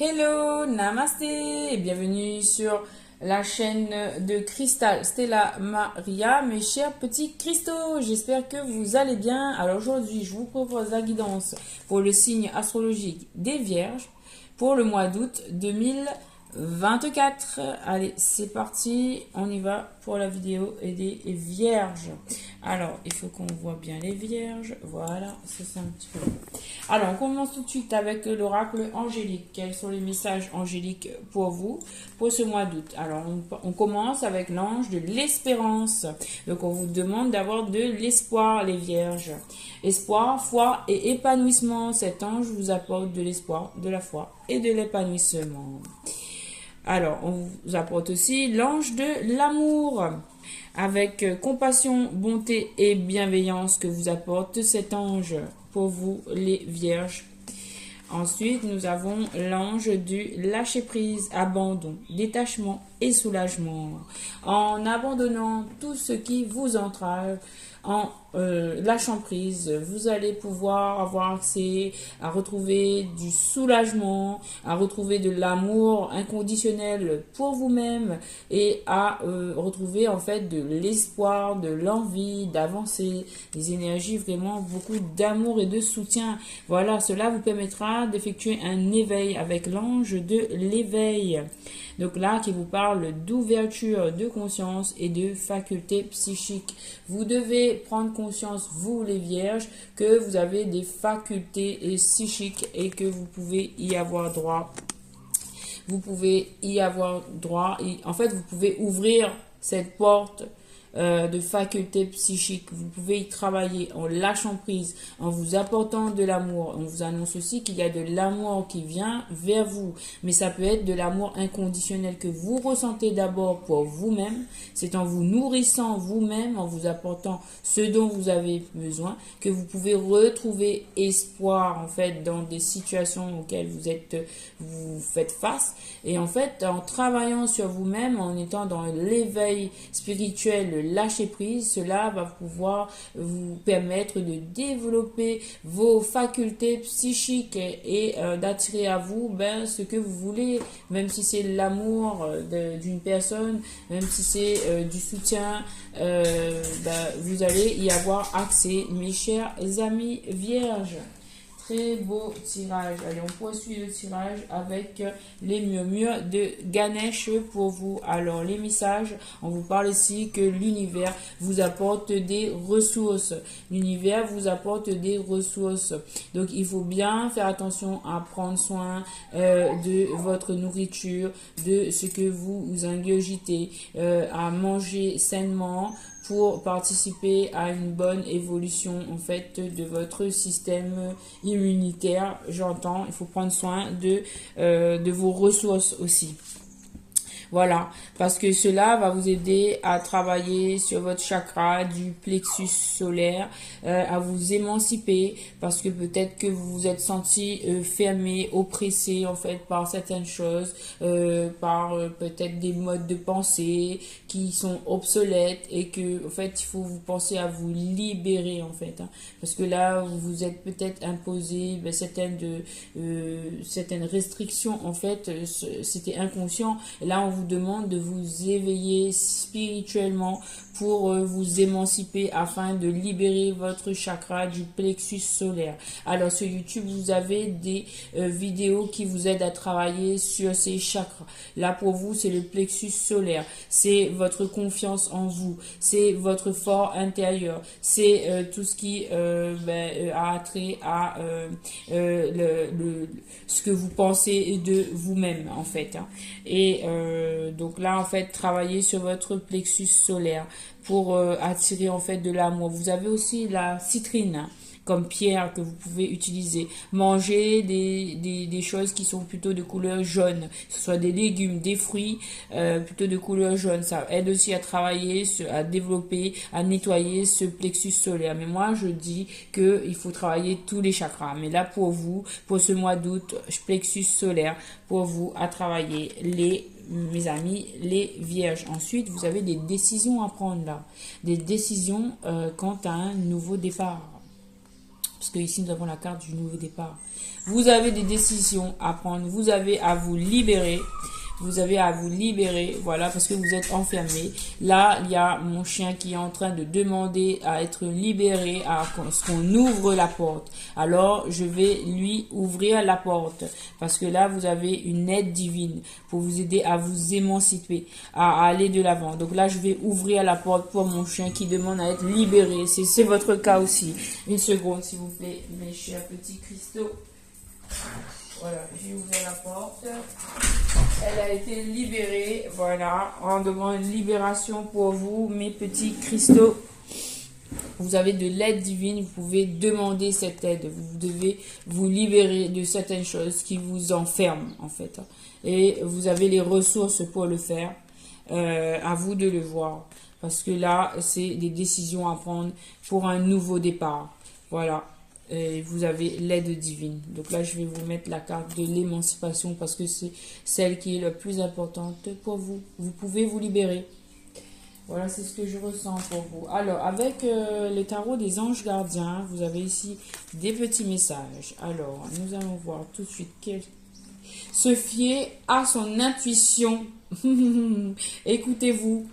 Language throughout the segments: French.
Hello, namasté, et bienvenue sur la chaîne de Cristal Stella Maria, mes chers petits cristaux. J'espère que vous allez bien. Alors aujourd'hui, je vous propose la guidance pour le signe astrologique des Vierges pour le mois d'août 2024. Allez, c'est parti, on y va pour la vidéo et des Vierges. Alors, il faut qu'on voit bien les Vierges. Voilà, c'est un petit peu. Alors, on commence tout de suite avec l'oracle angélique. Quels sont les messages angéliques pour vous pour ce mois d'août? Alors, on commence avec l'ange de l'espérance. Donc, on vous demande d'avoir de l'espoir, les Vierges. Espoir, foi et épanouissement. Cet ange vous apporte de l'espoir, de la foi et de l'épanouissement. Alors, on vous apporte aussi l'ange de l'amour, avec compassion, bonté et bienveillance que vous apporte cet ange pour vous, les Vierges. Ensuite, nous avons l'ange du lâcher-prise, abandon, détachement et soulagement. En abandonnant tout ce qui vous entrave, en lâchant prise, vous allez pouvoir avoir accès à retrouver du soulagement, à retrouver de l'amour inconditionnel pour vous-même et à retrouver en fait de l'espoir, de l'envie d'avancer, des énergies, vraiment beaucoup d'amour et de soutien. Voilà, cela vous permettra d'effectuer un éveil avec l'ange de l'éveil. Donc là, qui vous parle d'ouverture de conscience et de facultés psychiques. Vous devez prendre conscience, vous les Vierges, que vous avez des facultés psychiques et que vous pouvez y avoir droit. Vous pouvez y avoir droit. En fait, vous pouvez ouvrir cette porte de facultés psychiques. Vous pouvez y travailler en lâchant prise, en vous apportant de l'amour. On vous annonce aussi qu'il y a de l'amour qui vient vers vous, mais ça peut être de l'amour inconditionnel que vous ressentez d'abord pour vous-même. C'est en vous nourrissant vous-même, en vous apportant ce dont vous avez besoin, que vous pouvez retrouver espoir en fait dans des situations auxquelles vous faites face. Et en fait, en travaillant sur vous-même, en étant dans l'éveil spirituel, lâcher prise, cela va pouvoir vous permettre de développer vos facultés psychiques et d'attirer à vous ce que vous voulez, même si c'est l'amour d'une personne, même si c'est du soutien, vous allez y avoir accès, mes chers amis vierges. Très beau tirage. Allez, on poursuit le tirage avec les murmures de Ganesh pour vous. Alors, les messages, on vous parle ici que l'univers vous apporte des ressources. L'univers vous apporte des ressources. Donc, il faut bien faire attention à prendre soin de votre nourriture, de ce que vous ingurgitez, à manger sainement, pour participer à une bonne évolution en fait de votre système immunitaire. J'entends, il faut prendre soin de vos ressources aussi. Voilà, parce que cela va vous aider à travailler sur votre chakra du plexus solaire, à vous émanciper, parce que peut-être que vous vous êtes senti fermé, oppressé en fait par certaines choses, par peut-être des modes de pensée qui sont obsolètes et que en fait il faut vous penser à vous libérer en fait, hein, parce que là vous vous êtes peut-être imposé certaines restrictions en fait, c'était inconscient. Et là on vous demande de vous éveiller spirituellement pour vous émanciper afin de libérer votre chakra du plexus solaire. Alors sur YouTube, vous avez des vidéos qui vous aident à travailler sur ces chakras. Là pour vous, c'est le plexus solaire. C'est votre confiance en vous. C'est votre fort intérieur. C'est tout ce qui a trait à ce que vous pensez de vous-même en fait, hein. Et donc là en fait travailler sur votre plexus solaire pour attirer en fait de l'amour. Vous avez aussi la citrine, hein, comme pierre que vous pouvez utiliser. Manger des choses qui sont plutôt de couleur jaune, que ce soit des légumes, des fruits plutôt de couleur jaune. Ça aide aussi à travailler, à développer, à nettoyer ce plexus solaire. Mais moi, je dis qu'il faut travailler tous les chakras. Mais là, pour vous, pour ce mois d'août, plexus solaire, pour vous, à travailler mes amis, les vierges. Ensuite, vous avez des décisions à prendre là. Des décisions quant à un nouveau départ. Parce que ici, nous avons la carte du nouveau départ. Vous avez des décisions à prendre. Vous avez à vous libérer. Vous avez à vous libérer, voilà, parce que vous êtes enfermé. Là, il y a mon chien qui est en train de demander à être libéré, à ce qu'on ouvre la porte. Alors, je vais lui ouvrir la porte, parce que là, vous avez une aide divine pour vous aider à vous émanciper, à aller de l'avant. Donc là, je vais ouvrir la porte pour mon chien qui demande à être libéré. C'est votre cas aussi. Une seconde, s'il vous plaît, mes chers petits cristaux. Voilà, j'ai ouvert la porte. Elle a été libérée. Voilà, on demande une libération pour vous, mes petits cristaux. Vous avez de l'aide divine, vous pouvez demander cette aide. Vous devez vous libérer de certaines choses qui vous enferment, en fait. Et vous avez les ressources pour le faire. À vous de le voir. Parce que là, c'est des décisions à prendre pour un nouveau départ. Voilà. Et vous avez l'aide divine. Donc là, je vais vous mettre la carte de l'émancipation parce que c'est celle qui est la plus importante pour vous. Vous pouvez vous libérer. Voilà, c'est ce que je ressens pour vous. Alors, avec le tarot des anges gardiens, vous avez ici des petits messages. Alors, nous allons voir tout de suite se fier à son intuition. Écoutez-vous.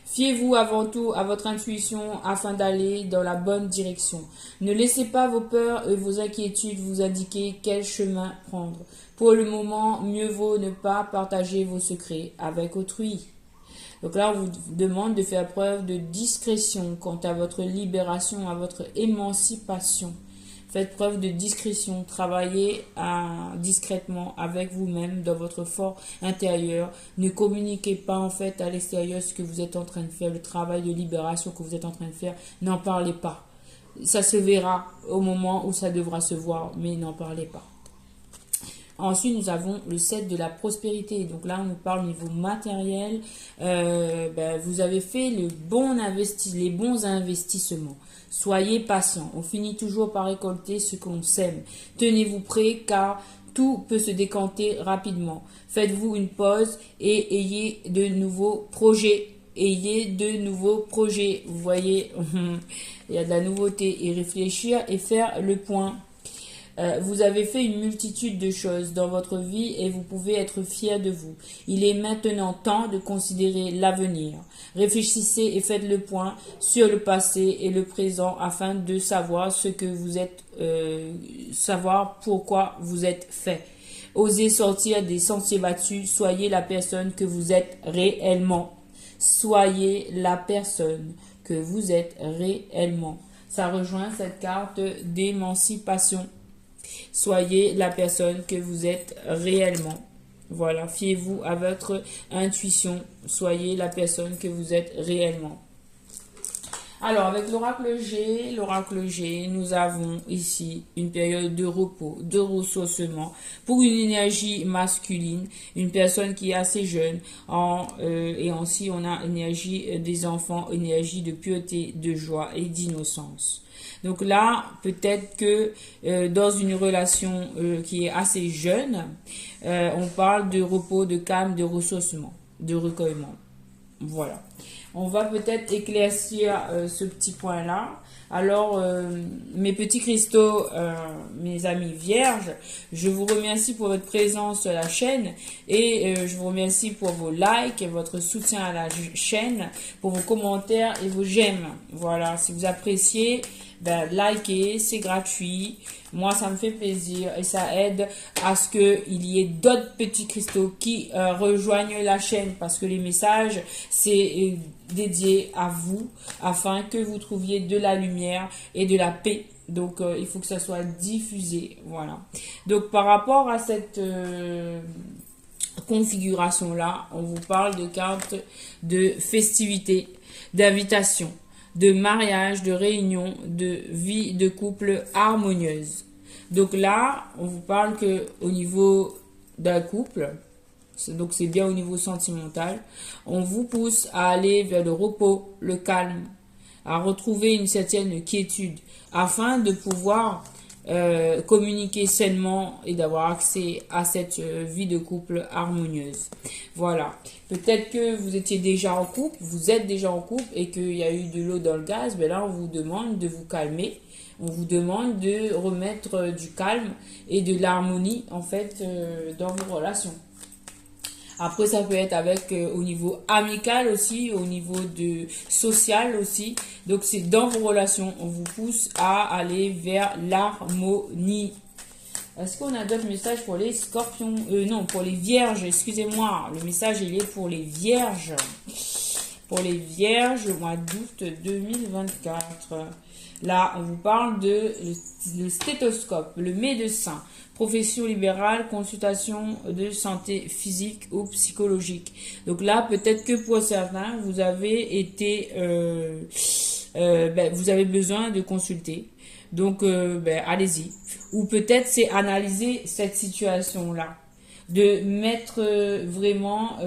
Fiez-vous avant tout à votre intuition afin d'aller dans la bonne direction. Ne laissez pas vos peurs et vos inquiétudes vous indiquer quel chemin prendre. Pour le moment, mieux vaut ne pas partager vos secrets avec autrui. Donc là, on vous demande de faire preuve de discrétion quant à votre libération, à votre émancipation. Faites preuve de discrétion, travaillez discrètement avec vous-même dans votre fort intérieur. Ne communiquez pas en fait à l'extérieur ce que vous êtes en train de faire, le travail de libération que vous êtes en train de faire. N'en parlez pas. Ça se verra au moment où ça devra se voir, mais n'en parlez pas. Ensuite, nous avons le 7 de la prospérité. Donc là, on nous parle au niveau matériel. Vous avez fait les bons investissements. Soyez patient. On finit toujours par récolter ce qu'on sème. Tenez-vous prêts car tout peut se décanter rapidement. Faites-vous une pause et ayez de nouveaux projets. Ayez de nouveaux projets. Vous voyez, il y a de la nouveauté. Et réfléchir et faire le point. Vous avez fait une multitude de choses dans votre vie et vous pouvez être fier de vous. Il est maintenant temps de considérer l'avenir. Réfléchissez et faites le point sur le passé et le présent afin de savoir ce que vous êtes, savoir pourquoi vous êtes fait. Osez sortir des sentiers battus. Soyez la personne que vous êtes réellement. Soyez la personne que vous êtes réellement. Ça rejoint cette carte d'émancipation. Soyez la personne que vous êtes réellement. Voilà, fiez-vous à votre intuition. Soyez la personne que vous êtes réellement. Alors, avec l'oracle G, nous avons ici une période de repos, de ressourcement pour une énergie masculine, une personne qui est assez jeune. Et aussi, on a énergie des enfants, énergie de pureté, de joie et d'innocence. Donc là, peut-être que dans une relation qui est assez jeune, on parle de repos, de calme, de ressourcement, de recueillement. Voilà. On va peut-être éclaircir ce petit point-là. Alors, mes petits cristaux, mes amis vierges, je vous remercie pour votre présence sur la chaîne et je vous remercie pour vos likes et votre soutien à la chaîne, pour vos commentaires et vos j'aime. Voilà, si vous appréciez, likez, c'est gratuit. Moi, ça me fait plaisir et ça aide à ce qu'il y ait d'autres petits cristaux qui rejoignent la chaîne parce que les messages, c'est dédié à vous afin que vous trouviez de la lumière et de la paix. Donc, il faut que ça soit diffusé. Voilà. Donc, par rapport à cette configuration-là, on vous parle de cartes de festivité, d'invitation, de mariage, de réunion, de vie de couple harmonieuse. Donc là, on vous parle que au niveau d'un couple, donc c'est bien au niveau sentimental, on vous pousse à aller vers le repos, le calme, à retrouver une certaine quiétude, afin de pouvoir communiquer sainement et d'avoir accès à cette vie de couple harmonieuse. Voilà. Peut-être que vous étiez déjà en couple, vous êtes déjà en couple et qu'il y a eu de l'eau dans le gaz, mais là on vous demande de vous calmer On vous demande de remettre du calme et de l'harmonie, en fait, dans vos relations. Après, ça peut être avec au niveau amical aussi, au niveau de social aussi. Donc, c'est dans vos relations, on vous pousse à aller vers l'harmonie. Est-ce qu'on a d'autres messages pour les scorpions? Non, pour les vierges, excusez-moi. Le message, il est pour les vierges. Pour les vierges, au mois d'août 2024. Là, on vous parle de le stéthoscope, le médecin, profession libérale, consultation de santé physique ou psychologique. Donc là, peut-être que pour certains, vous avez été, vous avez besoin de consulter. Donc, allez-y. Ou peut-être c'est analyser cette situation-là, de mettre vraiment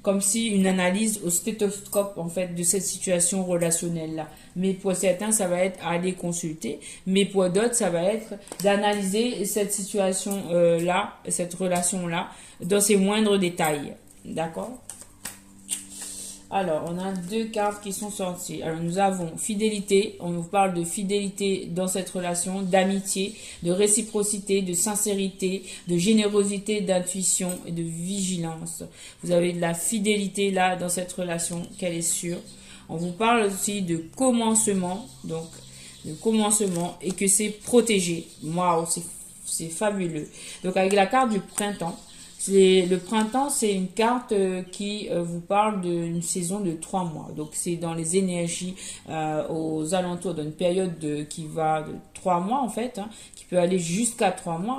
comme si une analyse au stéthoscope en fait de cette situation relationnelle là. Mais pour certains ça va être aller consulter, mais pour d'autres ça va être d'analyser cette situation là, cette relation là dans ses moindres détails. D'accord? Alors, on a deux cartes qui sont sorties. Alors, nous avons fidélité. On nous parle de fidélité dans cette relation, d'amitié, de réciprocité, de sincérité, de générosité, d'intuition et de vigilance. Vous avez de la fidélité là dans cette relation, qu'elle est sûre. On vous parle aussi de commencement, donc de commencement et que c'est protégé. Waouh, c'est fabuleux. Donc, avec la carte du printemps. Le printemps, c'est une carte qui vous parle d'une saison de 3 mois. Donc, c'est dans les énergies aux alentours d'une période qui va de 3 mois, en fait, hein, qui peut aller jusqu'à 3 mois.